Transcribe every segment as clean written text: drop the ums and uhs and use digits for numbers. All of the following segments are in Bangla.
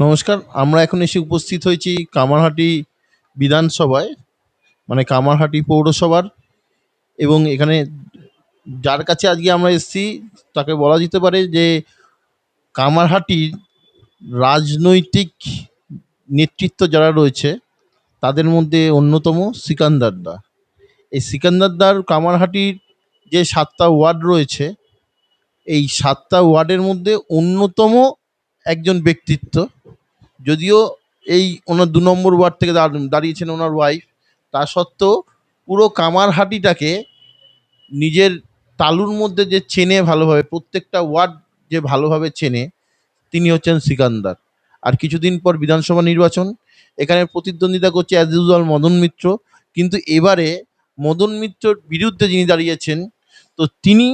নমস্কার। আমরা এখন এসে উপস্থিত হয়েছি কামারহাটি বিধানসভায়, মানে কামারহাটি পৌরসভার। এবং এখানে যার কাছে আজকে আমরা এসেছি তাকে বলা যেতে পারে যে কামারহাটির রাজনৈতিক নেতৃত্ব যারা রয়েছে তাদের মধ্যে অন্যতম সিকান্দার দা। এই সিকান্দার দার কামারহাটির যে ৭টা ওয়ার্ড রয়েছে, এই ৭টা ওয়ার্ডের মধ্যে অন্যতম একজন ব্যক্তিত্ব। যদিও এই ওনার ২ নম্বর ওয়ার্ড থেকে দাঁড়িয়েছেন ওনার ওয়াইফ, তা সত্ত্বেও পুরো কামারহাটিটাকে নিজের তালুর মধ্যে যে চেনে ভালোভাবে, প্রত্যেকটা ওয়ার্ড যে ভালোভাবে চেনে, তিনি হচ্ছেন সিকান্দার। আর কিছুদিন পর বিধানসভা নির্বাচন, এখানে প্রতিদ্বন্দ্বিতা করছে অ্যাজ ইউজুয়াল মদন মিত্র। কিন্তু এবারে মদন মিত্রর বিরুদ্ধে যিনি দাঁড়িয়েছেন, তো তিনি,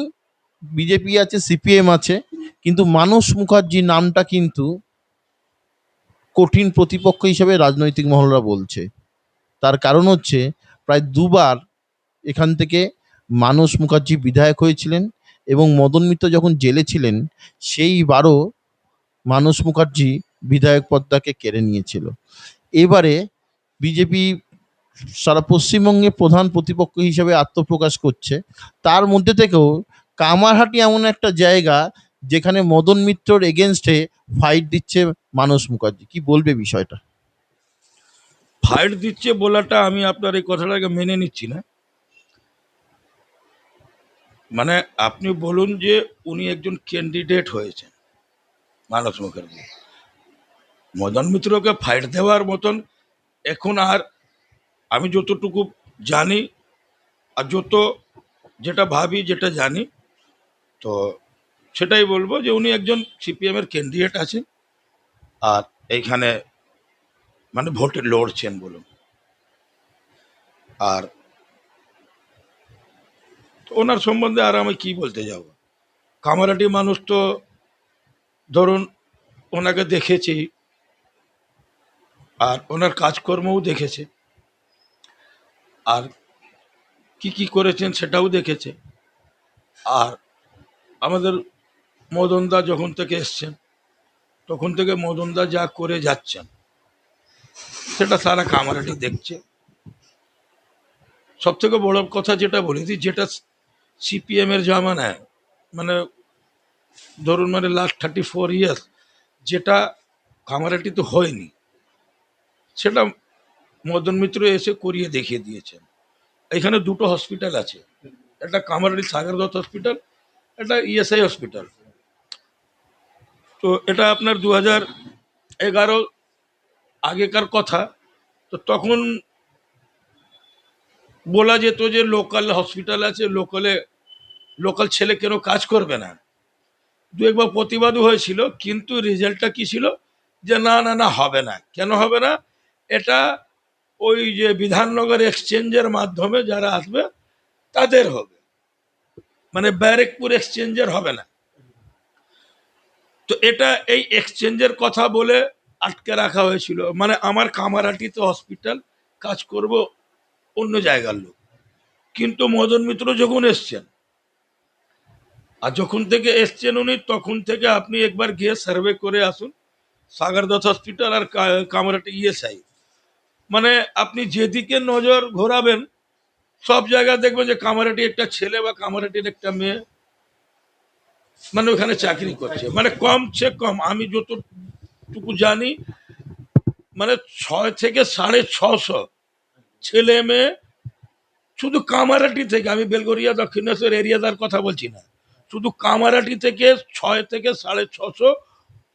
বিজেপি আছে, সিপিএম আছে, কিন্তু মানস মুখার্জি নামটা কিন্তু কঠিন প্রতিপক্ষ হিসেবে রাজনৈতিক মহলরা বলছে। তার কারণ হচ্ছে প্রায় দুবার এখান থেকে মানস মুখার্জি বিধায়ক হয়েছিলেন, এবং মদন মিত্র যখন জেলে ছিলেন সেইবারও মানস মুখার্জি বিধায়ক পদটাকে কেড়ে নিয়েছিল। এবারে বিজেপি সারা পশ্চিমবঙ্গে প্রধান প্রতিপক্ষ হিসেবে আত্মপ্রকাশ করছে। তার মধ্যে থেকেও কামারহাটি এমন একটা জায়গা যেখানে মদন মিত্রর এগেনস্টে ফাইট দিচ্ছে মানস মুখার্জি। কি বলবে বিষয়টা? ফাইট দিচ্ছে বলাটা আমি আপনার এই কথাটাকে মেনে নিচ্ছি না। মানে আপনি বলুন যে উনি একজন ক্যান্ডিডেট হয়েছেন, মানস মুখার্জি। মদন মিত্রকে ফাইট দেওয়ার মতন এখন আর আমি যতটুকু জানি আর যেটা ভাবি, যেটা জানি, তো সেটাই বলবো যে উনি একজন সিপিএমের ক্যান্ডিডেট আছেন আর এইখানে মানে ভোটে লড়ছেন বলুন। আর ওনার সম্বন্ধে আর আমি কি বলতে যাব? কামারহাটি মানুষ তো ধরুন ওনাকে দেখেছি আর ওনার কাজকর্মও দেখেছে, আর কি কি করেছেন সেটাও দেখেছে। আর আমাদের মদনদা যখন থেকে এসছেন তখন থেকে মদনদা যা করে যাচ্ছেন সেটা সারা কামারহাটি দেখছে। সব থেকে বড় কথা যেটা বলেছি, যেটা সিপিএম এর জামানায় মানে ধরুন মানে লাস্ট 34 ইয়ার্স যেটা কামারহাটিতে হয়নি, সেটা মদন মিত্র এসে করিয়ে দেখিয়ে দিয়েছেন। এখানে দুটো হসপিটাল আছে, একটা কামারহাটি সাগর দত্ত হসপিটাল, একটা ইএসআই হসপিটাল। তো এটা আপনার 2011 আগেকার কথা। তো তখন বলা যেত যে লোকাল হসপিটাল আছে, লোকাল ছেলে কেন কাজ করবে না। দু একবার প্রতিবাদও হয়েছিল, কিন্তু রেজাল্টটা কি ছিল যে না না না, হবে না। কেন হবে না? এটা ওই যে বিধাননগর এক্সচেঞ্জের মাধ্যমে যারা আসবে তাদের হবে, মানে ব্যারেকপুর এক্সচেঞ্জের হবে না। তো এটা এই এক্সচেঞ্জের কথা বলে আটকে রাখা হয়েছিল, মানে আমার কামারহাটিতে হসপিটাল, কাজ করব অন্য জায়গার লোক। কিন্তু মদন মিত্র যখন এসছেন, আর যখন থেকে এসছেন উনি, তখন থেকে আপনি একবার গিয়ে সার্ভে করে আসুন সাগরদত্ত হসপিটাল আর কামারহাটি ইএসআই। মানে আপনি যেদিকে নজর ঘোরাবেন সব জায়গায় দেখবেন যে কামারহাটি একটা ছেলে বা কামারহাটির একটা মেয়ে মানে ওখানে চাকরি করছে। মানে কমসে কম আমি যতটুকু জানি, মানে 600 থেকে 650 ছেলে মেয়ে শুধু কামারহাটি থেকে, আমি বেলগরিয়া দক্ষিণেশ্বর এরিয়াদার কথা বলছি না, শুধু কামারহাটি থেকে 600 থেকে 650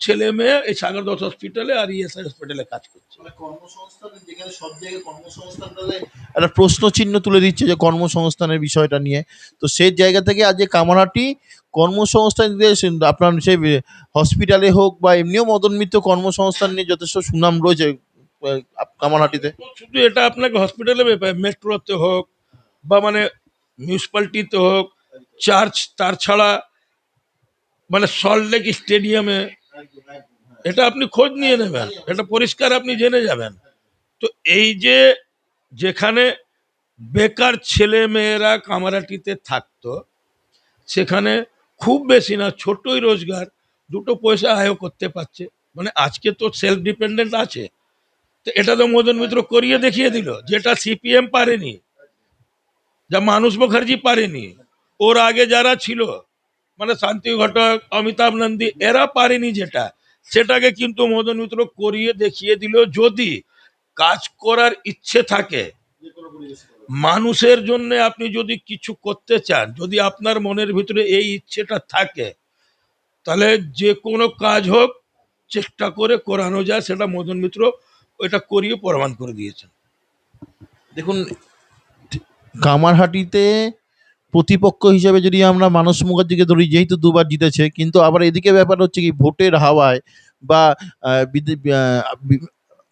ছেলে মেয়ে এই সাগর দত্ত হসপিটালে আর ইএসআই হসপিটালে কাজ করছে। মানে কর্মসংস্থানের, যেখানে সব জায়গায় কর্মসংস্থানটাকে একটা প্রশ্ন চিহ্ন তুলে দিচ্ছে যে কর্মসংস্থানের বিষয়টা নিয়ে। তো সেই জায়গা থেকে আজ যে কামারহাটি কর্মসংস্থান দিয়ে আপনার সেই হসপিটালে হোক বা এমনিও মদন মিত্র কর্মসংস্থান নিয়ে যথেষ্ট সুনাম রয়েছে কামারহাটিতে। শুধু এটা আপনাকে হসপিটালে ব্যাপার, মেট্রোতে হোক বা মানে মিউনিসিপালিটিতে হোক, চার্চ, তার ছাড়া মানে সল্টলেক স্টেডিয়ামে, এটা আপনি খোঁজ নিয়ে নেবেন, এটা পরিষ্কার আপনি জেনে যাবেন। তো এই যে যেখানে বেকার ছেলে মেয়েরা কামারহাটিতে থাকতো, সেখানে খুব বেশি না, ছোটই রোজগার, দুটো পয়সা আয়ও করতে পারছে। মানে আজকে তো সেলফ ডিপেন্ডেন্ট আছে। তো এটা তো মদন মিত্র করিয়ে দেখিয়ে দিল, যেটা সিপিএম পারেনি, যা মানুষ মুখার্জি পারেনি, ওর আগে যারা ছিল মানে শান্তি ঘটক, অমিতাভ নন্দী, এরা পারেনি যেটা, সেটাকে কিন্তু মদন মিত্র করিয়ে দেখিয়ে দিল। যদি কাজ করার ইচ্ছে থাকে, মানুষের জন্য আপনি যদি কিছু করতে চান, যদি আপনার মনের ভিতরে এই ইচ্ছেটা থাকে, তাহলে যে কোনো কাজ হোক চেষ্টা করে করানো যায়। সেটা মদন মিত্র ওইটা করিয়ে প্রমাণ করে দিয়েছেন। দেখুন, কামারহাটিতে প্রতিপক্ষ হিসেবে যদি আমরা মানস মুখার্জিকে ধরি, যেহেতু দুবার জিতেছে, কিন্তু আবার এদিকে ব্যাপার হচ্ছে কি, ভোটের হাওয়ায় বা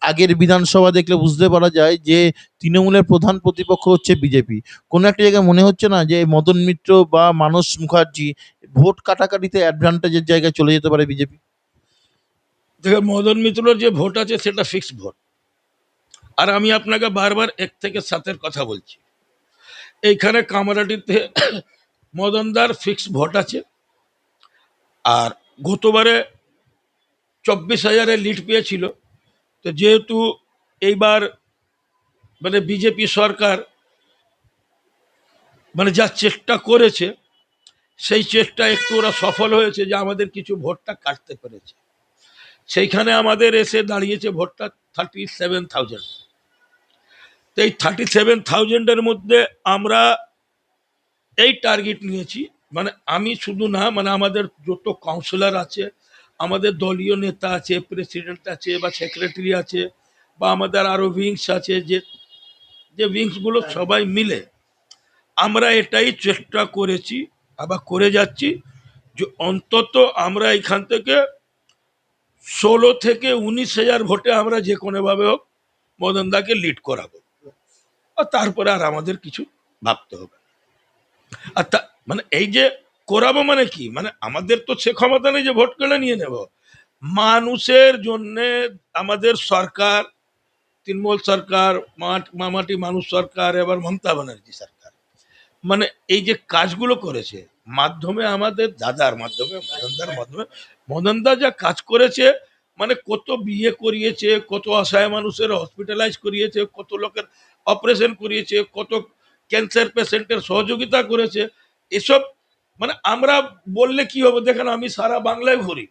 আগের বিধানসভা দেখলে বুঝতে পারা যায় যে তৃণমূলের প্রধান প্রতিপক্ষ হচ্ছে বিজেপি। কোনো একটা জায়গায় মনে হচ্ছে না যে মদন মিত্র বা মানস মুখার্জি ভোট কাটাকাটিতে অ্যাডভান্টেজের জায়গায় চলে যেতে পারে বিজেপি? দেখেন, মদন মিত্রর যে ভোট আছে সেটা ফিক্সড ভোট। আর আমি আপনাকে বারবার 1 থেকে 7-এর কথা বলছি। এইখানে কামারহাটিতে মদনদার ফিক্সড ভোট আছে। আর গতবারে 24,000-এর লিড পেয়েছিল। তো যেহেতু এইবার মানে বিজেপি সরকার মানে যা চেষ্টা করেছে, সেই চেষ্টা একটু ওরা সফল হয়েছে, যে আমাদের কিছু ভোটটা কাটতে পেরেছে। সেইখানে আমাদের এসে দাঁড়িয়েছে ভোটটা 37,000। তো এই 37,000-এর মধ্যে আমরা এই টার্গেট নিয়েছি, মানে আমি শুধু না, মানে আমাদের যত কাউন্সিলর আছে, আমাদের দলীয় নেতা আছে, প্রেসিডেন্ট আছে বা সেক্রেটারি আছে, বা আমাদের আরো উইংস আছে, যে যে উইংসগুলো সবাই মিলে আমরা এটাই চেষ্টা করেছি, আবার করে যাচ্ছি, যে অন্তত আমরা এখান থেকে 16 থেকে 19 হাজার ভোটে আমরা যে কোনোভাবে হোক মদনদাকে লিড করাবো। আর তারপরে আর আমাদের কিছু ভাবতে হবে। আর মানে এই যে করাবো মানে কি, মানে আমাদের তো সে ক্ষমতা নেই যে ভোট কেড়ে নিয়ে নেব। মানুষের জন্য আমাদের সরকার, তৃণমূল সরকার, মামাটি মানুষ সরকার, এবার মমতা ব্যানার্জি সরকার, মানে এই যে কাজগুলো করেছে, মাধ্যমে আমাদের দাদার মাধ্যমে, মদনদার মাধ্যমে, মদনদা যা কাজ করেছে, মানে কত বিয়ে করিয়েছে, কত অসহায় মানুষের হসপিটালাইজ করিয়েছে, কত লোকের অপারেশন করিয়েছে, কত ক্যান্সার পেশেন্টের সহযোগিতা করেছে। এসব মানে আমরা বললে কি হবে, দেখেন আমি সারা বাংলায় ঘুরি,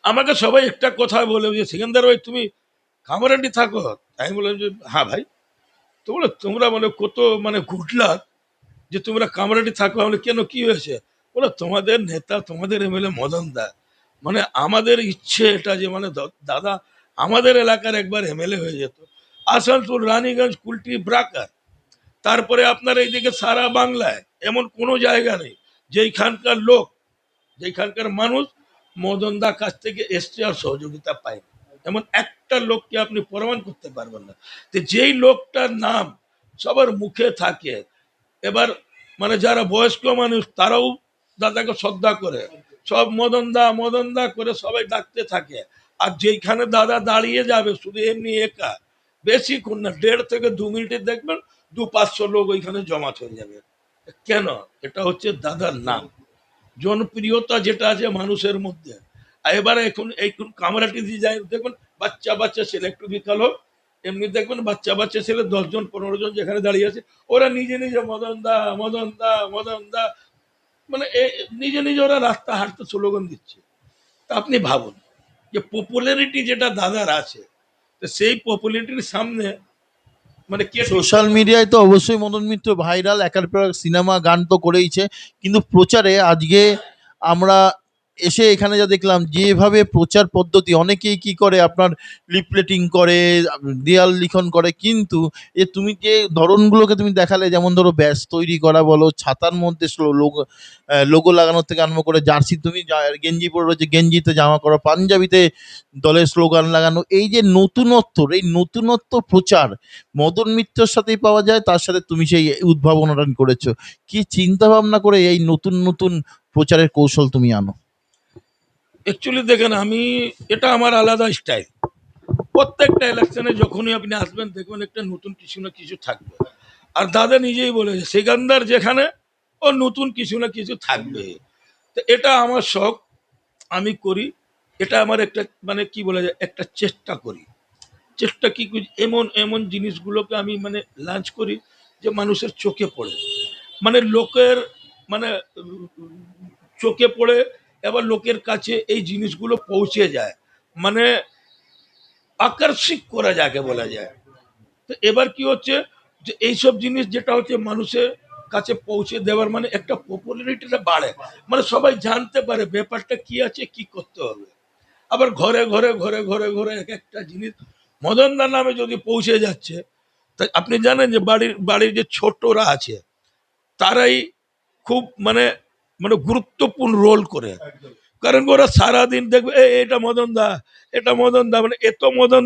আমাকে সবাই একটা কথা বলে যে সিকান্দার ভাই তুমি কামারহাটি থাকো। আমি বললাম যে হ্যাঁ ভাই। তো বলে তোমরা মানে কত মানে গুড লাক যে তোমরা কামারহাটি থাকো। আমি বলি, কেন কি হয়েছে? বলে তোমাদের নেতা, তোমাদের এমএলএ মদন দা, মানে আমাদের ইচ্ছে এটা যে মানে দাদা আমাদের এলাকার একবার এমএলএ হয়ে যেত। আসানসোল, রানীগঞ্জ, কুলটি, ব্রাকার, তারপরে আপনার এইদিকে সারা বাংলায় এমন কোনো জায়গা নেই যেইখানকার লোক, যেখানকার মানুষ মদনদার কাছ থেকে এসছে আর সহযোগিতা পায়। এমন একটা লোককে আপনি প্রমাণ করতে পারবেন না। তো যেই লোকটার নাম সবার মুখে থাকে, এবার মানে যারা বয়স্ক মানুষ তারাও দাদাকে শ্রদ্ধা করে, সব মদনদা মদনদা করে সবাই ডাকতে থাকে। আর যেইখানে দাদা দাঁড়িয়ে যাবে শুধু এমনি একা, বেশিক্ষণ না, 1.5 থেকে 2 মিনিটে দেখবেন 200-500 লোক ওইখানে জমা হয়ে যাবে। কেন? এটা হচ্ছে দাদার নাম, জনপ্রিয়তা যেটা আছে মানুষের মধ্যে। আর এবারে এখন এই কামারাটি দিয়ে যায় দেখবেন, বাচ্চা বাচ্চা ছেলে, একটু বিকাল হোক এমনি দেখবেন বাচ্চা বাচ্চা ছেলে 10 জন 15 জন যেখানে দাঁড়িয়ে আছে, ওরা নিজে নিজে মদন দা মদন দা মদন দা, মানে নিজে নিজে ওরা রাস্তা হাঁটতে স্লোগান দিচ্ছে। তা আপনি ভাবুন যে পপুলারিটি যেটা দাদার আছে, তো সেই পপুলারিটির সামনে মানে কে টিকতে সোশ্যাল পারবে? মিডিয়ায় তো অবশ্যই মদন মিত্র ভাইরাল, একের পর এক সিনেমা গান তো করেইছে, কিন্তু প্রচারে আজকে আমরা এসে এখানে যা দেখলাম, যেভাবে প্রচার পদ্ধতি, অনেকেই কি করে আপনার লিফলেটিং করে, দেয়াল লিখন করে, কিন্তু তুমি যে ধরনগুলোকে তুমি দেখালে, যেমন ধরো ব্যাস তৈরি করা বলো, ছাতার মধ্যে লোগো লোগো লাগানোর থেকে আরম্ভ করে, জার্সি তুমি গেঞ্জি পরে রয়েছে, গেঞ্জিতে জামা করা, পাঞ্জাবিতে দলের স্লোগান লাগানো, এই যে নতুনত্ব, এই নতুনত্ব প্রচার মদন মিত্রর সাথেই পাওয়া যায়, তার সাথে তুমি সেই উদ্ভাবনাটা করেছো। কি চিন্তা ভাবনা করে এই নতুন নতুন প্রচারের কৌশল তুমি আনো? অ্যাকচুয়ালি দেখেন, আমি এটা আমার আলাদা স্টাইল। প্রত্যেকটা ইলেকশনে যখনই আপনি আসবেন দেখবেন একটা নতুন কিছু না কিছু থাকবে। আর দাদা নিজেই বলেছে সেকান্দার যেখানে, ও নতুন কিছু না কিছু থাকবে। তো এটা আমার শখ, আমি করি। এটা আমার একটা মানে কি বলা যায় একটা চেষ্টা করি। চেষ্টা কি করি, এমন এমন জিনিসগুলোকে আমি মানে লাঞ্চ করি যে মানুষের চোখে পড়ে, মানে লোকের মানে চোখে পড়ে, এবার লোকের কাছে এই জিনিসগুলো পৌঁছে যায়, মানে আকর্ষিত করা যাকে বলা যায়। তো এবার কি হচ্ছে যে এইসব জিনিস যেটা হচ্ছে মানুষের কাছে পৌঁছে দেওয়ার মানে একটা পপুলারিটিটা বাড়ে, মানে সবাই জানতে পারে ব্যাপারটা কি আছে, কি করতে হবে। আবার ঘরে ঘরে ঘরে ঘরে ঘরে এক একটা জিনিস মদনদার নামে যদি পৌঁছে যাচ্ছে, তাই আপনি জানেন যে বাড়ির বাড়ির যে ছোটরা আছে তারাই খুব মানে মানে গুরুত্বপূর্ণ রোল করে। কারণ ওরা সারাদিন দেখবে এটা মদন দা, এটা মদন দা, মানে এত মদন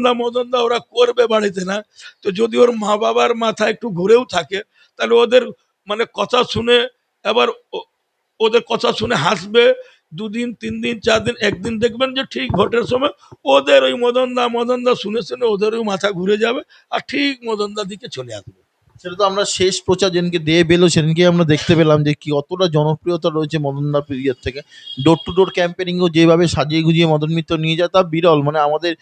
দা ওরা করবে বাড়িতে না। তো যদি ওর মা বাবার মাথা একটু ঘুরেও থাকে, তাহলে ওদের মানে কথা শুনে এবার ওদের কথা শুনে হাসবে। দুদিন 3 দিন 4 দিন, একদিন দেখবেন যে ঠিক ভোটের সময় ওদের ওই মদন দা শুনে শুনে ওদের ওই মাথা ঘুরে যাবে, আর ঠিক মদন দা দিকে চলে আসবে। সেটা তো আমরা শেষ প্রচার যেদিনকে দিয়ে বেলো সেদিনকে আমরা দেখতে পেলাম যে কি অতটা জনপ্রিয়তা রয়েছে মদনদার পিরিয়ড থেকে। ডোর টু ডোর ক্যাম্পেনিংও যেভাবে সাজিয়ে গুজিয়ে মদন মিত্র নিয়ে যায় তা বিরল। মানে আমাদের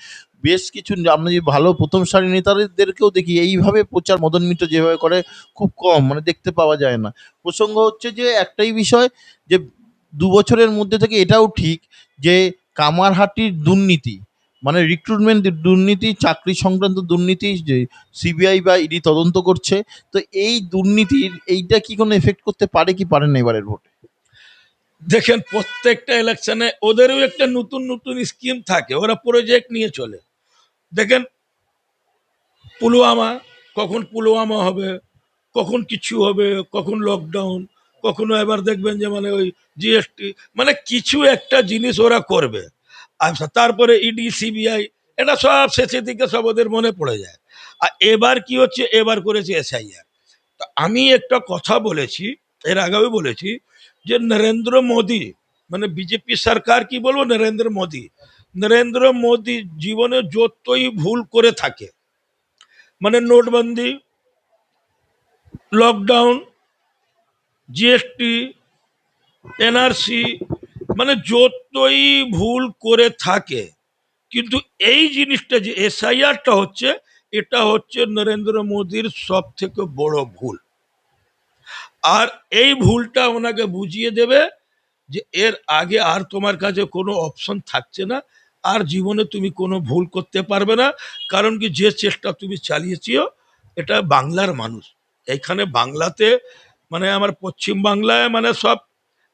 বেশ কিছু আমরা যে ভালো প্রথম সারি নেতাদেরকেও দেখি এইভাবে প্রচার মদন মিত্র যেভাবে করে খুব কম, মানে দেখতে পাওয়া যায় না। প্রসঙ্গ হচ্ছে যে একটাই বিষয়, যে 2 বছরের মধ্যে থেকে এটাও ঠিক যে কামারহাটির দুর্নীতি, মানে রিক্রুটমেন্ট দুর্নীতি, চাকরি সংক্রান্ত দুর্নীতি যে সিবিআই বা ইডি তদন্ত করছে। তো এই দুর্নীতির এইটা কি কোনো এফেক্ট করতে পারে কি পারে না এবারের ভোটে? দেখেন প্রত্যেকটা ইলেকশনে ওদেরও একটা নতুন নতুন স্কিম থাকে, ওরা প্রজেক্ট নিয়ে চলে। দেখেন পুলওয়ামা, কখন পুলওয়ামা হবে, কখন কিছু হবে, কখন লকডাউন, কখনো এবার দেখবেন যে মানে ওই জিএসটি, মানে কিছু একটা জিনিস ওরা করবে। আচ্ছা, তারপরে ইডি সিবিআই, এটা সব শেষের দিকে সব ওদের মনে পড়ে যায়। আর এবার কি হচ্ছে, এবার করেছে এসআইআর। তা আমি একটা কথা বলেছি, এর আগেও বলেছি, যে নরেন্দ্র মোদী মানে বিজেপি সরকার, কি বলবো, নরেন্দ্র মোদী জীবনে যতই ভুল করে থাকে, মানে নোটবন্দি, লকডাউন, জিএসটি, এনআরসি, মানে যতই ভুল করে থাকে, কিন্তু এই জিনিসটা যে এসআইআরটা হচ্ছে, এটা হচ্ছে নরেন্দ্র মোদীর সব থেকে বড় ভুল। আর এই ভুলটা ওনাকে বুঝিয়ে দেবে যে এর আগে আর তোমার কাছে কোনো অপশন থাকছে না, আর জীবনে তুমি কোনো ভুল করতে পারবে না। কারণ কি, যে চেষ্টা তুমি চালিয়েছিও, এটা বাংলার মানুষ, এইখানে বাংলাতে মানে আমার পশ্চিম বাংলায় মানে সব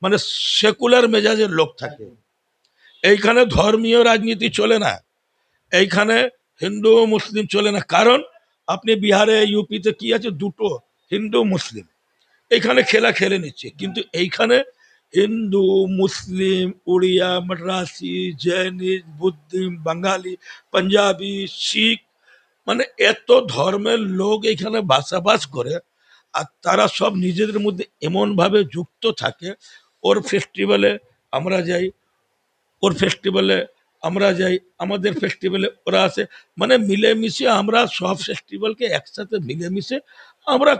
মানে সেকুলার মেজাজের লোক থাকে। এইখানে ধর্মীয় রাজনীতি চলে না, এইখানে হিন্দু মুসলিম চলে না। কারণ আপনি বিহারে ইউপিতে কি আছে, দুটো হিন্দু মুসলিম এইখানে খেলা খেলে নিচ্ছে, কিন্তু এইখানে হিন্দু মুসলিম উড়িয়া মাদ্রাসি জৈনিস বুদ্ধিম বাঙালি পাঞ্জাবি শিখ, মানে এত ধর্মের লোক এখানে বাসাবাস করে। আর তারা সব নিজেদের মধ্যে এমনভাবে যুক্ত থাকে। ওর ফেস্টিভ্যালে আমরা যাই, ওর ফেস্টিভ্যালে আমরা যাই, আমাদের ফেস্টিভ্যালে ওরা আসে, মানে মিলেমিশে আমরা সব ফেস্টিভ্যালকে একসাথে মিলেমিশে আমরা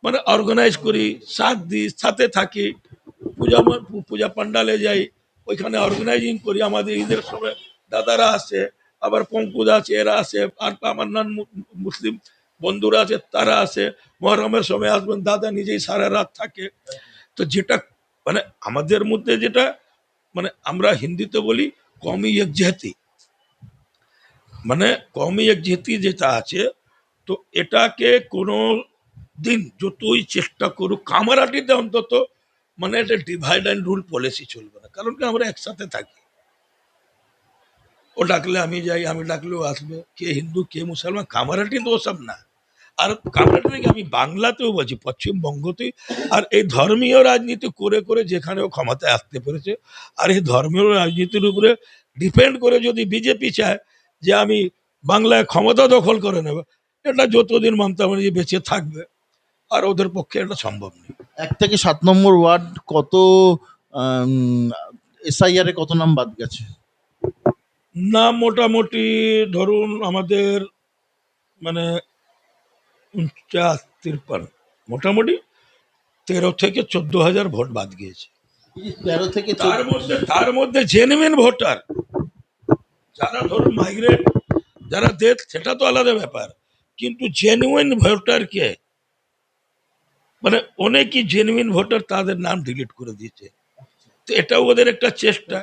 মানে অর্গানাইজ করি, সাথ দিই, সাথে থাকি। পূজা পূজা পান্ডালে যাই, ওইখানে অর্গানাইজিং করি। আমাদের ঈদের সময় দাদারা আসে, আবার পঙ্কুদা আছে, এরা আসে, আর আমার নান মুসলিম বন্ধুরা আছে তারা আসে। মহরমের সময় আসবেন, দাদা নিজেই সারা রাত থাকে। তো যেটা মানে আমাদের মধ্যে যেটা মানে আমরা হিন্দিতে বলি কমি একজেহাতি, মানে কমি একজেহাতি যেটা আছে, তো এটাকে কোনো দিন যতই চেষ্টা করুক কামারহাটিতে অন্তত মানে এটা ডিভাইড অ্যান্ড রুল পলিসি চলবে না। কারণ কি, আমরা একসাথে থাকি, ও ডাকলে আমি যাই, আমি ডাকলেও আসবে, কে হিন্দু কে মুসলমান, কামারহাটি তো ওসব না। আর কামারহাটি থেকে আমি বাংলাতেও বলছি, পশ্চিমবঙ্গতেই। আর এই ধর্মীয় রাজনীতি করে করে যেখানেও ক্ষমতায় আসতে পেরেছে। আর এই ধর্মীয় রাজনীতির উপরে ডিপেন্ড করে যদি বিজেপি চায় যে আমি বাংলায় ক্ষমতা দখল করে নেবে, এটা যতদিন মমতা ব্যানার্জি বেঁচে থাকবে, আর ওদের পক্ষে এটা সম্ভব নেই। 1 থেকে 7 নম্বর ওয়ার্ড কত, এসআইআর এ কত নাম বাদ গেছে? না মোটামুটি ধরুন আমাদের মানে 49-53, মোটামুটি 13 থেকে 14 হাজার ভোট বাদ গিয়েছে। 13 থেকে তার মধ্যে জেনুইন ভোটার যারা ধরুন মাইগ্রেট, যারা ডেথ, সেটা তো আলাদা ব্যাপার, কিন্তু জেনুইন ভোটারকে, মানে অনেকই জেনুইন ভোটার তাদের নাম ডিলিট করে দিয়েছে। তো এটাও ওদের একটা চেষ্টা।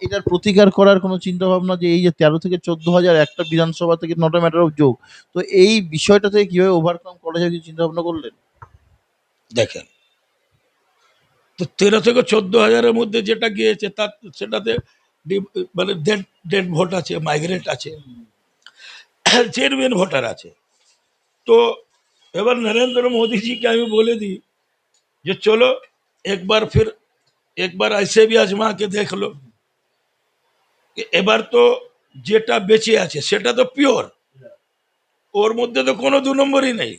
এটার প্রতিকার করার কোনো চিন্তা ভাবনা, যে এই যে 13 থেকে 14 হাজার একটা বিধানসভা থেকে নট এ ম্যাটার অফ যোগ, তো এই বিষয়টা থেকে কিভাবে ওভারকাম করা যায় কিছু চিন্তা ভাবনা করলেন? দেখেন, তো 13 থেকে 14 হাজারের মধ্যে যেটা গিয়েছে তার সেটাতে মানে ডেড ডেড ভোট আছে, মাইগ্রেট আছে, জেনুইন ভোটার আছে। তো এবার নরেন্দ্র মোদীজিকে আমি বলে দিই যে চলো একবার ফির একবার ऐसे भी आजमा के देख लो। এবার তো যেটা বেঁচে আছে সেটা তো পিওর, ওর মধ্যে তো কোনো দু নম্বরই নেই।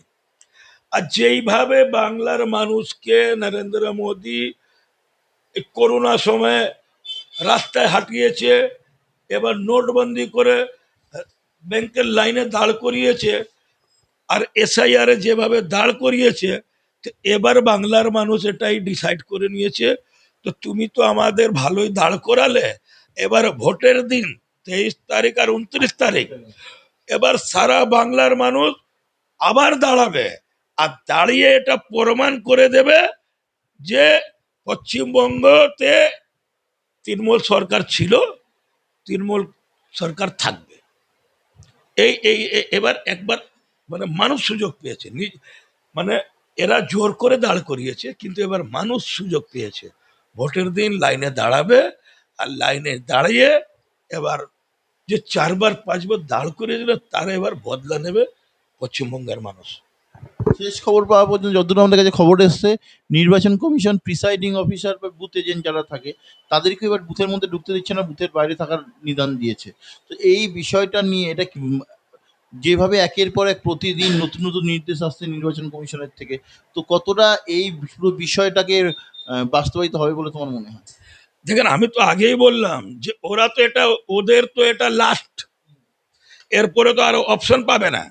আর যেইভাবে বাংলার মানুষকে নরেন্দ্র মোদী এই করোনা সময়ে রাস্তায় হাঁটিয়েছে, এবার নোটবন্দি করে ব্যাংকের লাইনে দাঁড় করিয়েছে, আর এসআইআর যেভাবে দাঁড় করিয়েছে, তো এবার বাংলার মানুষ এটাই ডিসাইড করে নিয়েছে, তো তুমি তো আমাদের ভালোই দাঁড় করালে, এবার ভোটের দিন 23 তারিখ আর 29 তারিখ, এবার সারা বাংলার মানুষ আবার দাঁড়াবে, আর দাঁড়িয়ে এটা প্রমাণ করে দেবে যে পশ্চিমবঙ্গতে তৃণমূল সরকার ছিল, তৃণমূল সরকার থাকবে। এবার একবার মানে মানুষ সুযোগ পেয়েছে, মানে এরা জোর করে দাঁড় করিয়েছে, কিন্তু এবার মানুষ সুযোগ পেয়েছে, ভোটের দিন লাইনে দাঁড়াবে, আর লাইনে দাঁড়িয়ে এবার যে 4 বার 5 বার দাঁড় করিয়েছিল তারা এবার বদলা নেবে পশ্চিমবঙ্গের মানুষ। শেষ খবর পাওয়া পর্যন্ত যতদূর আমাদের কাছে খবর এসছে, নির্বাচন কমিশন প্রিসাইডিং অফিসার বা বুথ এজেন্ট যারা থাকে তাদেরকে এবার বুথের মধ্যে ঢুকতে দিচ্ছে না, বুথের বাইরে থাকার নিদান দিয়েছে। তো এই বিষয়টা নিয়ে এটা যেভাবে একের পর এক প্রতিদিন নতুন নতুন নির্দেশ আসছে নির্বাচন কমিশনের থেকে, তো কতটা এই পুরো বিষয়টাকে বাস্তবায়িত হবে বলে তোমার মনে হয়? দেখেন, আমি তো আগেই বললাম যে ওরা তো এটা, ওদের তো এটা লাস্ট, এরপরে তো আর অপশন পাবে না।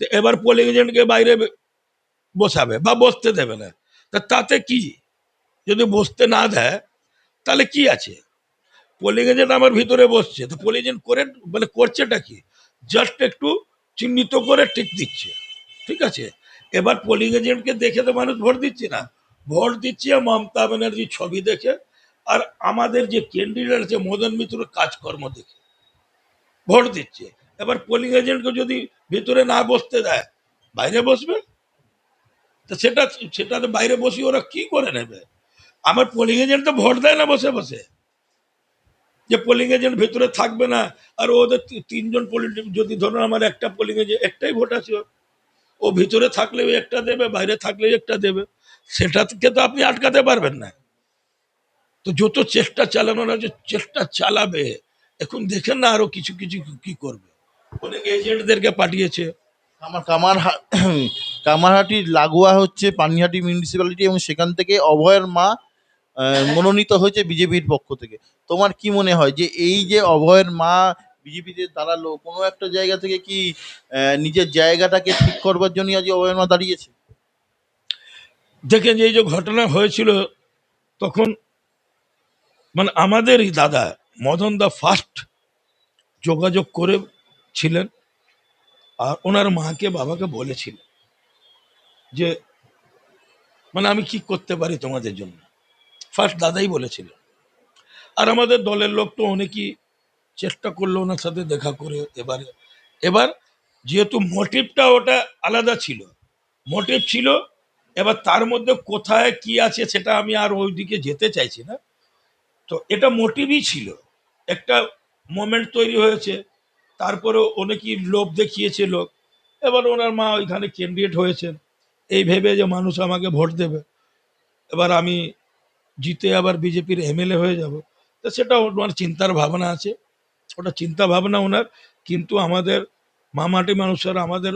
তো এবার পোলিং এজেন্টকে বাইরে বসাবে বা বসতে দেবে না, তা তাতে কি? যদি বসতে না দেয় তাহলে কি আছে? পোলিং এজেন্ট আমার ভিতরে বসছে, তো পোলিং এজেন্ট করে মানে করছেটা কি? জাস্ট একটু চিহ্নিত করে টিক দিচ্ছে, ঠিক আছে। এবার পোলিং এজেন্টকে দেখে তো মানুষ ভোট দিচ্ছে না, ভোট দিচ্ছে মমতা ব্যানার্জির ছবি দেখে, আর আমাদের যে ক্যান্ডিডেট আছে মদন মিত্রের কাজকর্ম দেখে ভোট দিচ্ছে। এবার পোলিং এজেন্টকে যদি ভিতরে না বসতে দেয়, বাইরে বসবে, তো সেটা তো বাইরে বসি ওরা কি করে নেবে? আমার পোলিং এজেন্ট তো ভোট দেয় না বসে বসে, যে পোলিং এজেন্ট ভেতরে থাকবে না, আর ওদের তিনজন যদি ধরুন আমার একটা পোলিং এজেন্ট একটাই ভোট আছে ও ভিতরে থাকলেও একটা দেবে, বাইরে থাকলেও একটা দেবে, সেটাকে তো আপনি আটকাতে পারবেন না। তো যত চেষ্টা চালানোর আছে চেষ্টা চালাবে, এখন দেখেন না আরো কিছু কিছু কি করবে, অনেক এজেন্টদেরকে পাঠিয়েছে। আমার কামারহাটির লাগোয়া হচ্ছে পানিহাটি মিউনিসিপ্যালিটি, এবং সেখান থেকে অভয়ের মা মনোনীত হয়েছে বিজেপির পক্ষ থেকে। তোমার কি মনে হয় যে এই যে অভয়ের মা বিজেপিতে দাঁড়ালো, কোনো একটা জায়গা থেকে কি নিজের জায়গাটাকে ঠিক করবার জন্য আজ অভয়ের মা দাঁড়িয়েছে? দেখেন, এই যে ঘটনা হয়েছিল তখন মানে আমাদেরই দাদা মদন দা ফার্স্ট যোগাযোগ করেছিলেন, আর ওনার মাকে বাবাকে বলেছিলেন যে মানে আমি কি করতে পারি তোমাদের জন্য, ফার্স্ট দাদাই বলেছিল। আর আমাদের দলের লোক তো অনেকেই চেষ্টা করলো ওনার সাথে দেখা করে। এবারে এবার যেহেতু মোটিভটা ওটা আলাদা ছিল, মোটিভ ছিল, এবার তার মধ্যে কোথায় কি আছে সেটা আমি আর ওইদিকে যেতে চাইছি না। তো এটা মোটিভই ছিল, একটা মোমেন্ট তৈরি হয়েছে, তারপরে অনেকেই লোভ দেখিয়েছে লোক, এবার ওনার মা ওইখানে ক্যান্ডিডেট হয়েছেন এই ভেবে যে মানুষ আমাকে ভোট দেবে, এবার আমি জিতে আবার বিজেপির এমএলএ হয়ে যাব। তো সেটা ওনার চিন্তার ভাবনা আছে, ওটা চিন্তা ভাবনা ওনার। কিন্তু আমাদের মামাটি মানুষের, আমাদের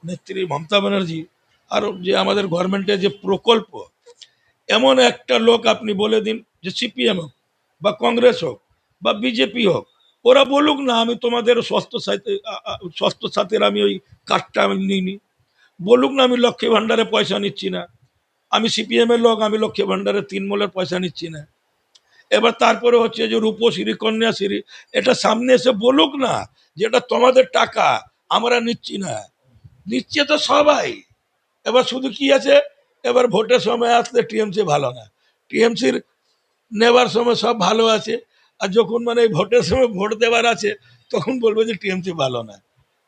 নেত্রী মমতা ব্যানার্জি, আর যে আমাদের গভর্নমেন্টের যে প্রকল্প, এমন একটা লোক আপনি বলে দিন যে সিপিএম হোক বা কংগ্রেস হোক বা বিজেপি হোক, ওরা বলুক না আমি তোমাদের স্বাস্থ্য সাথীর আমি ওই কার্ডটা আমি নিইনি, বলুক না আমি লক্ষ্মী ভাণ্ডারে পয়সা নিচ্ছি না, আমি সিপিএম এর লোক আমি লক্ষ্মী ভাণ্ডারে তৃণমূলের পয়সা নিচ্ছি না, এবার তারপরে হচ্ছে যে রূপশ্রী কন্যাশ্রী, এটা সামনে এসে বলুক না যে এটা তোমাদের টাকা, আমরা নিচ্ছি না। নিচ্ছে তো সবাই। এবার শুধু কি আছে, এবার ভোটের সময় আসলে টিএমসি ভালো না, টিএমসির নেবার সময় সব ভালো আছে, আর যখন মানে এই ভোটের সময় ভোট দেওয়ার আছে তখন বলবে যে টিএমসি ভালো না,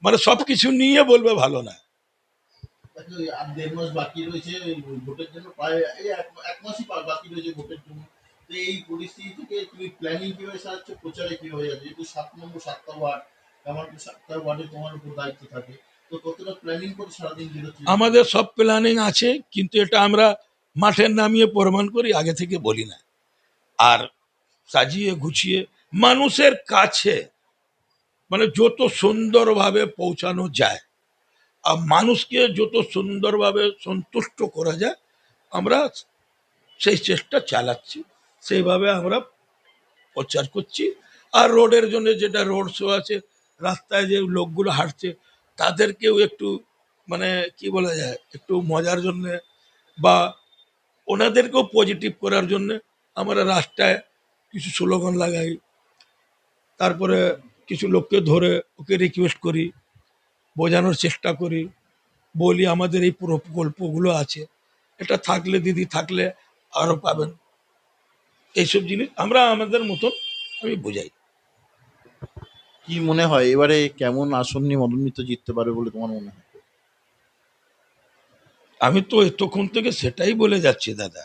মানে সব কিছু নিয়ে বলবে ভালো না। আচ্ছা, ওই আর ১.৫ মাস বাকি রয়েছে এই ভোটের জন্য, প্রায় এই এক মাসই বাকি রয়েছে ভোটের জন্য। তো এই পরিস্থিতি থেকে তুমি প্ল্যানিং কিভাবে সাজাচ্ছ, প্রচারে কিভাবে যাচ্ছে? যেহেতু ৭টা ওয়ার্ড, আমার ৭টা ওয়ার্ডে তোমার উপর দায়িত্ব থাকে। তো কতটা প্ল্যানিং করে সারাদিন বেরোচ্ছে? আমাদের সব প্ল্যানিং আছে, কিন্তু এটা আমরা মাঠে নামিয়ে প্রমাণ করি, আগে থেকে বলি না। আর সাজিয়ে গুছিয়ে মানুষের কাছে মানে যত সুন্দরভাবে পৌঁছানো যায় আর মানুষকে যত সুন্দরভাবে সন্তুষ্ট করা যায়, আমরা সেই চেষ্টা চালাচ্ছি, সেইভাবে আমরা প্রচার করছি। আর রোডের জন্য যেটা রোড শো আছে, রাস্তায় যে লোকগুলো হাঁটছে তাদেরকেও একটু মানে কি বলা যায়, একটু মজার জন্যে বা ওনাদেরকেও পজিটিভ করার জন্যে আমরা রাস্তায় কিছু স্লোগান লাগাই, তারপরে কিছু লোককে ধরে ওকে রিকোয়েস্ট করি, বোঝানোর চেষ্টা করি, বলি আমাদের এই প্রকল্পগুলো আছে, এটা থাকলে দিদি থাকলে আরও পাবেন, এইসব জিনিস আমরা আমাদের মতন আমি বোঝাই। কি মনে হয় এবারে কেমন আসন নিয়ে মদন মিত্র জিততে পারবে বলে তোমার মনে হয়? আমি তো এতক্ষণ থেকে সেটাই বলে যাচ্ছি দাদা,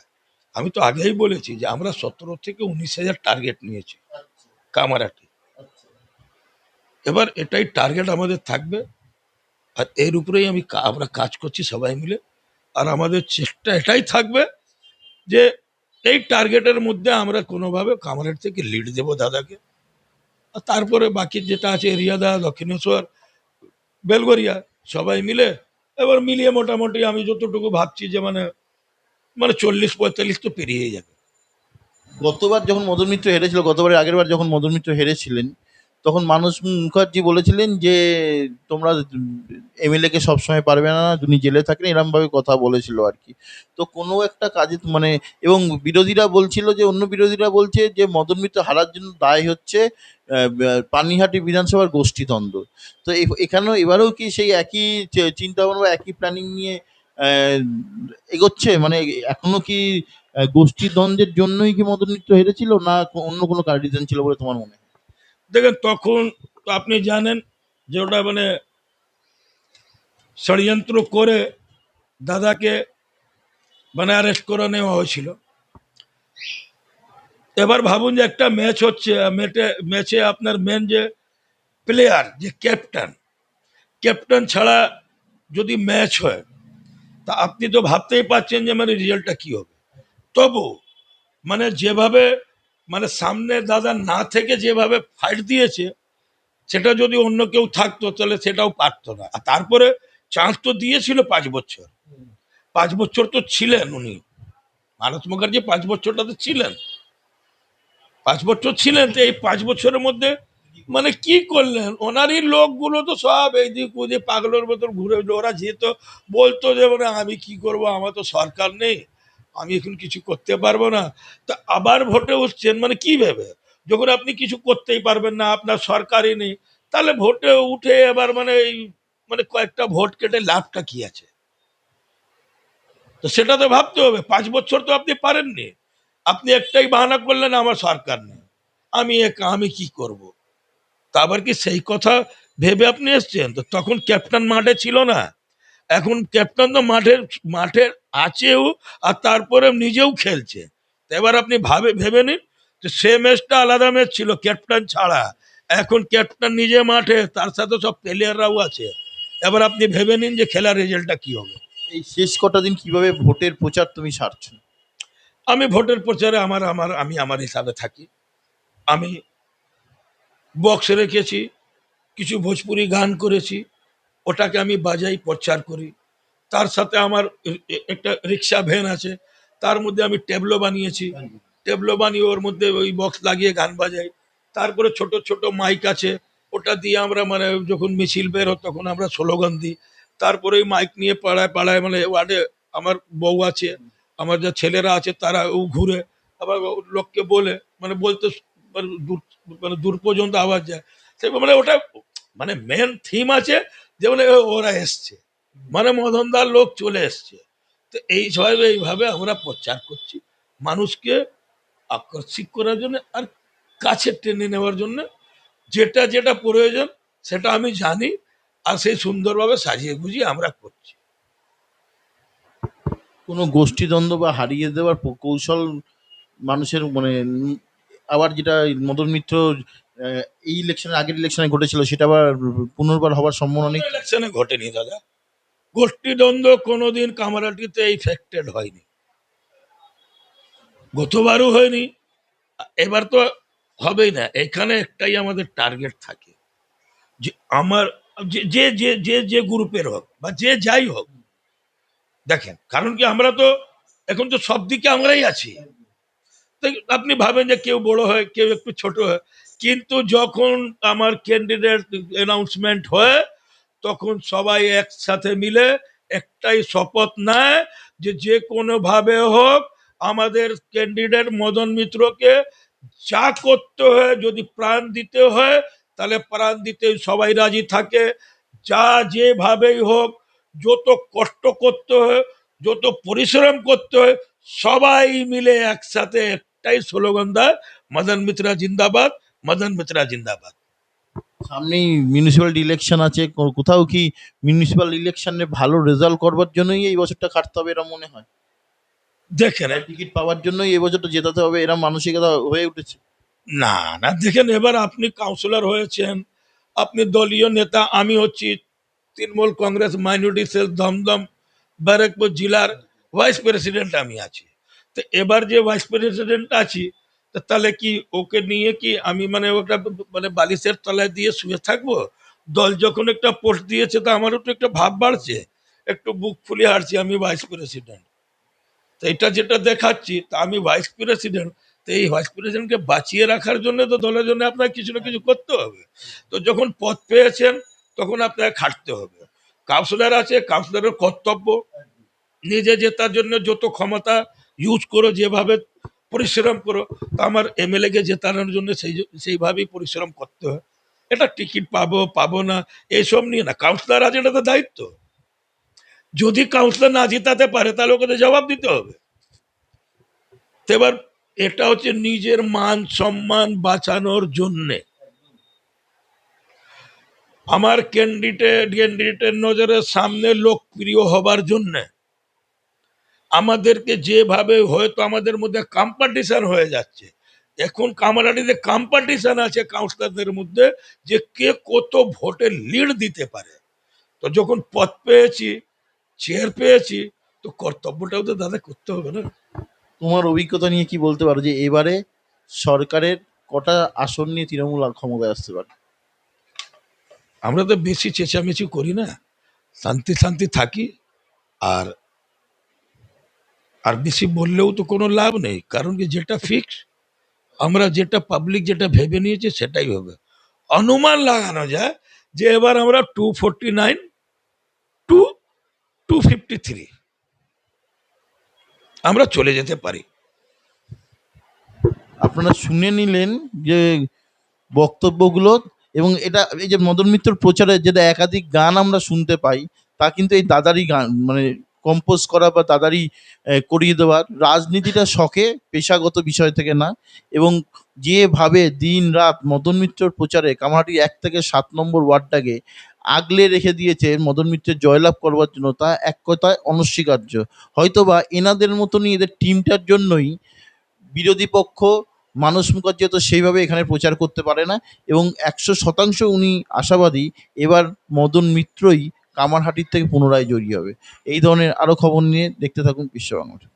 আমি তো আগেই বলেছি যে আমরা ১৭ থেকে ১৯ হাজার টার্গেট নিয়েছি আচ্ছা, কামারাটি। আচ্ছা। এবার এটাই টার্গেট আমাদের থাকবে, আর এর উপরেই আমরা কাজ করছি সবাই মিলে। আর আমাদের চেষ্টা এটাই থাকবে যে এই টার্গেটের মধ্যে আমরা কোনোভাবে কামারের থেকে লিড দেব দাদাকে। আর তারপরে বাকি যেটা আছে এরিয়াদা, দক্ষিণেশ্বর, বেলগরিয়া, সবাই মিলে এবার মিলিয়ে মোটামুটি আমি যতটুকু ভাবছি যে মানে মানে ৪০-৪৫ তো পেরিয়ে যাবে। গতবার যখন মদন মিত্র হেরেছিল, গতবারের আগের বার যখন মদন মিত্র হেরেছিলেন, তখন মানস মুখার্জি বলেছিলেন যে তোমরা এমএলএ কে সবসময় পারবে না, উনি জেলে থাকেন, এরম ভাবে কথা বলেছিল আর কি। তো কোনো একটা কাজে মানে, এবং বিরোধীরা বলছিল যে, অন্য বিরোধীরা বলছে যে মদন মিত্র হারার জন্য দায় হচ্ছে পানিহাটি বিধানসভার গোষ্ঠীদ্বন্দ্ব। তো এখানেও এবারেও কি সেই একই চিন্তা ভাবনা বা একই প্ল্যানিং নিয়ে আহ, এগোচ্ছে, মানে এখনো কি গোষ্ঠী দ্বন্দ্বের জন্যই কি মদন মিত্র হেরেছিল, না অন্য কোনো রিজন ছিল বলে তোমার মনে হয়? দেখেন তখন তো আপনি জানেন যে ওটা মানে ষড়যন্ত্র করে দাদাকে মানে অ্যারেস্ট করে নেওয়া হয়েছিল। এবার ভাবুন যে একটা ম্যাচ হচ্ছে, ম্যাচে আপনার মেন যে প্লেয়ার যে ক্যাপ্টেন, ক্যাপ্টেন ছাড়া যদি ম্যাচ হয় তা আপনি তো ভাবতেই পারছেন যে মানে রেজাল্টটা কি হবে। তবু মানে যেভাবে মানে সামনে দাদা না থেকে যেভাবে ফাইট দিয়েছে, সেটা যদি অন্য কেউ থাকতো তাহলে সেটাও পারতো না। আর তারপরে চান্স তো দিয়েছিল ৫ বছর, ৫ বছর তো ছিলেন উনি, মানস মুখার্জি ৫ বছরটাতে ছিলেন, ৫ বছর ছিলেন। তো এই ৫ বছরের মধ্যে মানে কি করলেন, ওনারই লোকগুলো তো সব এইদিক ওদিক পাগলের মতন ঘুরে, ওরা যেত বলতো যে মানে আমি কি করব, আমার তো সরকার নেই, আমি এখন কিছু করতে পারবো না। তা আবার ভোটে উঠছেন মানে কি ভেবে, যখন আপনি কিছু করতেই পারবেন না, আপনার সরকারই নেই, তাহলে ভোটে উঠে এবার মানে এই মানে কয়েকটা ভোট কেটে লাভটা কি আছে? তো সেটা তো ভাবতে হবে, ৫ বছর তো আপনি পারেননি, আপনি একটাই বাহানা করলেন আমার সরকার নেই, আমি একা, আমি কি করব। তা আবার কি সেই কথা ভেবে আপনি এসছেন? তো তখন ক্যাপ্টেন মাঠে ছিল না, এখন ক্যাপ্টেন তো মাঠের মাঠে আছেও, আর তারপরে নিজেও খেলছে। তো এবার আপনি ভেবে নিন যে সে ম্যাচটা আলাদা ম্যাচ ছিল ক্যাপ্টেন ছাড়া, এখন ক্যাপ্টেন নিজে মাঠে, তার সাথে সব প্লেয়াররাও আছে। এবার আপনি ভেবে নিন যে খেলার রেজাল্টটা কি হবে। এই শেষ কটা দিন কিভাবে ভোটের প্রচার তুমি সারছো? আমি ভোটের প্রচারে আমি আমার হিসাবে থাকি। আমি বক্স রেখেছি, কিছু ভোজপুরি গান করেছি, ওটাকে আমি বাজাই, প্রচার করি। তার সাথে আমার একটা রিক্সা ভ্যান আছে, তার মধ্যে আমি টেবলো বানিয়েছি, টেবলো বানিয়ে ওর মধ্যে ওই বক্স লাগিয়ে গান বাজাই। তারপরে ছোট ছোট মাইক আছে, ওটা দিয়ে আমরা মানে যখন মিছিল বের হয় তখন আমরা স্লোগান দিই। তারপরে ওই মাইক নিয়ে পাড়ায় পাড়ায় মানে ওয়ার্ডে আমার বউ আছে, আমার যা ছেলেরা আছে তারা ও ঘুরে আবার লোককে বলে মানে বলতে মানে দূর মানে দূর পর্যন্ত আওয়াজ যায়। সেই মানে ওটা মানে মেন থিম আছে যে মানে ওরা এসছে, মানে মদনদার লোক চলে এসছে। তো এইভাবে আমরা প্রচার করছি মানুষকে আকর্ষিত করার জন্য আর কাছে টেনে নেওয়ার জন্য। যেটা যেটা প্রয়োজন সেটা আমি জানি, আর সেই সুন্দরভাবে সাজিয়ে গুজিয়ে আমরা করছি। কোনো গোষ্ঠীদ্বন্দ্ব বা হারিয়ে দেওয়ার কৌশল মানুষের মানে আবার যেটা মদন মিত্র এই ইলেকশনের আগের ইলেকশনে ঘটেছিল সেটা আবার পুনর্বার হওয়ার সম্ভাবনা নেই? ইলেকশনে ঘটেনি দাদা, গোষ্ঠীদ্বন্দ্ব কোনোদিন কামারহাটিতে ইফেক্টেড হয়নি, গতবারও হয়নি, এবার তো হবেই না। এখানে একটাই আমাদের টার্গেট থাকে যে আমার যে যে যে যে যে গ্রুপের হোক বা যে যাই হোক, দেখেন কারণ কি আমরা তো এখন তো সব দিকে আমরাই আছি। তাই আপনি ভাবেন যে কেউ বড় হয় কেউ একটু ছোট হয়, কিন্তু যখন আমার ক্যান্ডিডেট অ্যানাউন্সমেন্ট হয় তখন সবাই একসাথে মিলে একটাই শপথ নেয় যে যে কোনোভাবে হোক আমাদের ক্যান্ডিডেট মদন মিত্রকে যা করতে হয়, যদি প্রাণ দিতে হয় তাহলে প্রাণ দিতে সবাই রাজি থাকে। যা যেভাবেই হোক, যত কষ্ট করতে হয়, যত পরিশ্রম করতে হয়, সবাই মিলে একসাথে একটাই স্লোগান দেয়, মদন মিত্রা জিন্দাবাদ, মদন মিত্রা জিন্দাবাদ। সামনেই মিউনিসিপ্যালিটি ইলেকশন আছে, কোথাও কি মিউনিসিপ্যাল ইলেকশনে ভালো রেজাল্ট করবার জন্যই এই বছরটা খাটতে হবে এরা মনে হয়? দেখেন টিকিট পাওয়ার জন্যই এই বছরটা জেতাতে হবে এরা মানসিকতা হয়ে উঠেছে? না না, দেখেন এবার আপনি কাউন্সিলর হয়েছেন, আপনি দলীয় নেতা, আমি হচ্ছি তৃণমূল কংগ্রেস মাইনরিটি সেল দমদম ব্যারাকপুর জেলার ভাইস প্রেসিডেন্ট আমি আছি। তো এবার যে ভাইস প্রেসিডেন্ট আছি, তো তাহলে কি ওকে নিয়ে কি আমি মানে ওটা মানে বালিশের তলায় দিয়ে শুয়ে থাকবো? দল যখন একটা পোস্ট দিয়েছে তো আমারও তো একটা ভাব বাড়ছে, একটু বুক ফুলিয়ে হাঁটছি আমি ভাইস প্রেসিডেন্ট। তো এটা যেটা দেখাচ্ছি তা আমি ভাইস প্রেসিডেন্ট, তো এই ভাইস প্রেসিডেন্টকে বাঁচিয়ে রাখার জন্য তো দলের জন্য আপনার কিছু না কিছু করতে হবে। তো যখন পদ পেয়েছেন তখন আপনাকে খাটতে হবে। কাউন্সিলর আছে, কাউন্সিলরের কর্তব্য নিজে জেতার জন্য যত ক্ষমতা ইউজ করো, যেভাবে পরিশ্রম করো। তো আমার এমএলএ কে জেতানোর জন্য সেইভাবেই পরিশ্রম করতে হয়। এটা টিকিট পাবো পাবো না এইসব নিয়ে না, কাউন্সিলর আছে এটা তো দায়িত্ব। যদি কাউন্সিলর না জেতাতে পারে তাহলে ওকে তো জবাব দিতে হবে। তো এবার এটা হচ্ছে নিজের মান সম্মান বাঁচানোর জন্যে, আমার ক্যান্ডিডেটের নজরে সামনে লোকপ্রিয় হবার জন্যে আমাদেরকে যেভাবে হয়তো আমাদের মধ্যে কম্পিটিশন হয়ে যাচ্ছে, এখন কামারহাটিতে কম্পিটিশন আছে কাউন্সিলরদের মধ্যে যে কে কত ভোটে লিড দিতে পারে। তো যখন পদ পেয়েছি, চেয়ার পেয়েছি, তো কর্তব্যটাও তো দাদা করতে হবে না? তোমার অভিজ্ঞতা নিয়ে কি বলতে পারো যে এবারে সরকারের কটা আসন নিয়ে তৃণমূল ক্ষমতায় আসতে পারে? আমরা তো বেশি চেঁচামেচি করি না, শান্তি শান্তি থাকি। আর আর বেশি বললেও তো কোনো লাভ নেই, কারণ কি যেটা ফিক্স, আমরা যেটা পাবলিক যেটা ভেবে নিয়েছে সেটাই হবে। অনুমান লাগানো যায় যে এবার আমরা 249 টু 253 আমরা চলে যেতে পারি। আপনারা শুনে নিলেন যে বক্তব্যগুলো, এবং এটা এই যে মদন মিত্রর প্রচারে যেটা একাধিক গান আমরা শুনতে পাই তা কিন্তু এই দাদারই গান, মানে কম্পোজ করা বা দাদারই করিয়ে দেওয়ার। রাজনীতিটা শখে, পেশাগত বিষয় থেকে না। এবং যেভাবে দিন রাত মদন মিত্রর প্রচারে কামারহাটি 1 থেকে 7 নম্বর ওয়ার্ডটাকে আগলে রেখে দিয়েছে মদন মিত্রের জয়লাভ করবার জন্য, তা এক কথায় অনস্বীকার্য। হয়তোবা এনাদের মতনই এদের টিমটার জন্যই বিরোধী পক্ষ মানস মুখার্জি তো সেইভাবে এখানে প্রচার করতে পারে না, এবং 100% উনি আশাবাদী এবার মদন মিত্রই কামারহাটির থেকে পুনরায় জয়ী হবে। এই ধরনের আরও খবর নিয়ে দেখতে থাকুন বিশ্ব বাংলা।